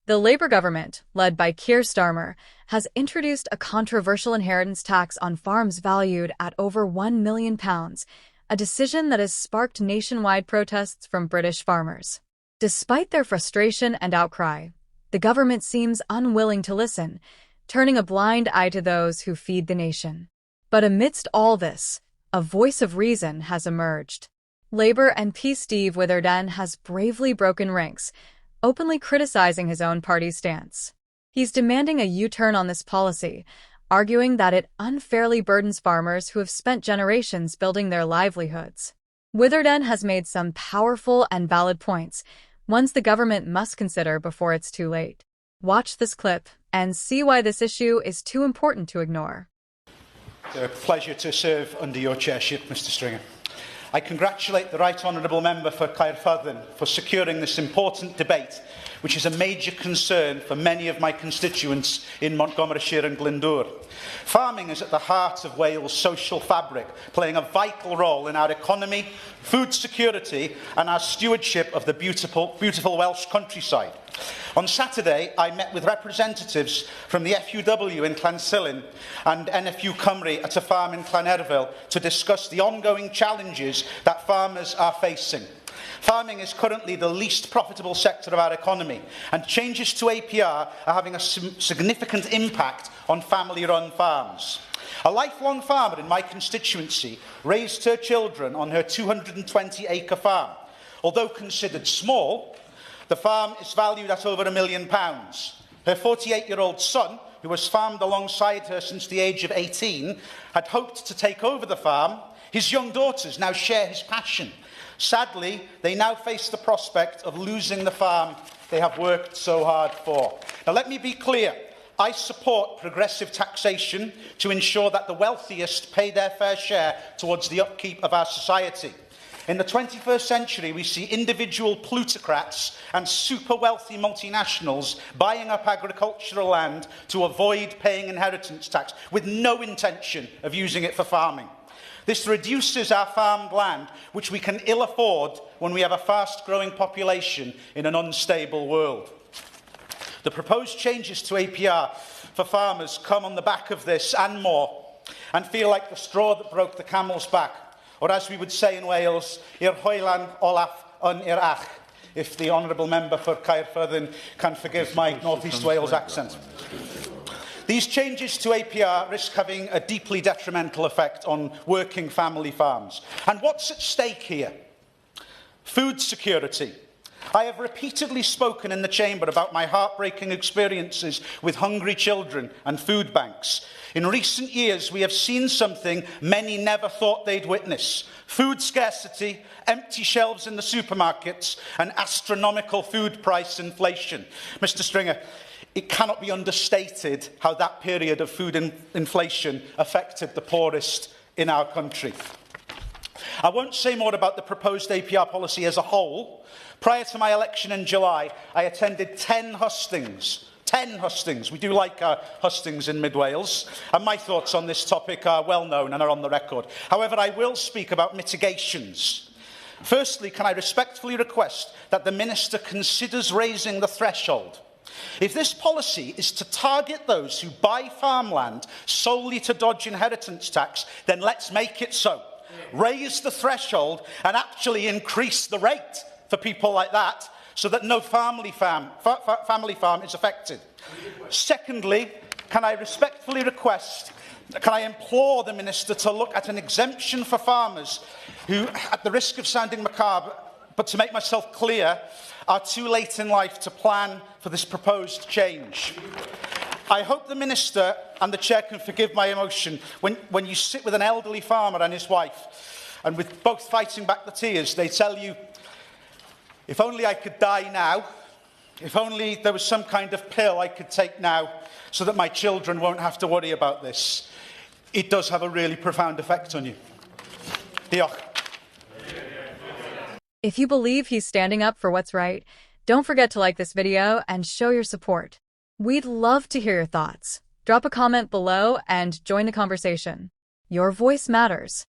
The Labour government, led by Keir Starmer, has introduced a controversial inheritance tax on farms valued at over £1 million, a decision that has sparked nationwide protests from British farmers. Despite their frustration and outcry, the government seems unwilling to listen, turning a blind eye to those who feed the nation. But amidst all this, a voice of reason has emerged. Labour MP Steve Witherdon has bravely broken ranks, openly criticizing his own party's stance. He's demanding a U-turn on this policy, arguing that it unfairly burdens farmers who have spent generations building their livelihoods. Witherdon has made some powerful and valid points, ones the government must consider before it's too late. Watch this clip and see why this issue is too important to ignore. It's a pleasure to serve under your chairship, Mr Stringer. I congratulate the Right Honourable Member for Keir Starmer for securing this important debate, which is a major concern for many of my constituents in Montgomeryshire and Glyndŵr. Farming is at the heart of Wales' social fabric, playing a vital role in our economy, food security and our stewardship of the beautiful Welsh countryside. On Saturday, I met with representatives from the FUW in Llansilin and NFU Cymru at a farm in Llanerfel to discuss the ongoing challenges that farmers are facing. Farming is currently the least profitable sector of our economy, and changes to APR are having a significant impact on family-run farms. A lifelong farmer in my constituency raised her children on her 220-acre farm. Although considered small, the farm is valued at over £1 million. Her 48-year-old son, who has farmed alongside her since the age of 18, had hoped to take over the farm. His young daughters now share his passion. Sadly, they now face the prospect of losing the farm they have worked so hard for. Now, let me be clear. I support progressive taxation to ensure that the wealthiest pay their fair share towards the upkeep of our society. In the 21st century, we see individual plutocrats and super-wealthy multinationals buying up agricultural land to avoid paying inheritance tax, with no intention of using it for farming. This reduces our farmed land, which we can ill afford when we have a fast-growing population in an unstable world. The proposed changes to APR for farmers come on the back of this and more, and feel like the straw that broke the camel's back. Or as we would say in Wales, i'r hoelan olaf yn i'r ach, if the Honourable Member for Keir Starmer can forgive my North East Wales accent. These changes to APR risk having a deeply detrimental effect on working family farms. And what's at stake here? Food security. I have repeatedly spoken in the Chamber about my heartbreaking experiences with hungry children and food banks. In recent years, we have seen something many never thought they'd witness: food scarcity, empty shelves in the supermarkets, and astronomical food price inflation. Mr Stringer, it cannot be understated how that period of food inflation affected the poorest in our country. I won't say more about the proposed APR policy as a whole. Prior to my election in July, I attended 10 hustings. 10 hustings. We do like our hustings in Mid-Wales, and my thoughts on this topic are well known and are on the record. However, I will speak about mitigations. Firstly, can I respectfully request that the Minister considers raising the threshold? If this policy is to target those who buy farmland solely to dodge inheritance tax, then let's make it so. Raise the threshold and actually increase the rate for people like that, so that no family farm is affected. Secondly, can I respectfully request, can I implore the Minister to look at an exemption for farmers who, at the risk of sounding macabre, but to make myself clear, are too late in life to plan for this proposed change. I hope the Minister and the Chair can forgive my emotion when you sit with an elderly farmer and his wife, and with both fighting back the tears, they tell you, if only I could die now, if only there was some kind of pill I could take now so that my children won't have to worry about this. It does have a really profound effect on you. Diolch. If you believe he's standing up for what's right, don't forget to like this video and show your support. We'd love to hear your thoughts. Drop a comment below and join the conversation. Your voice matters.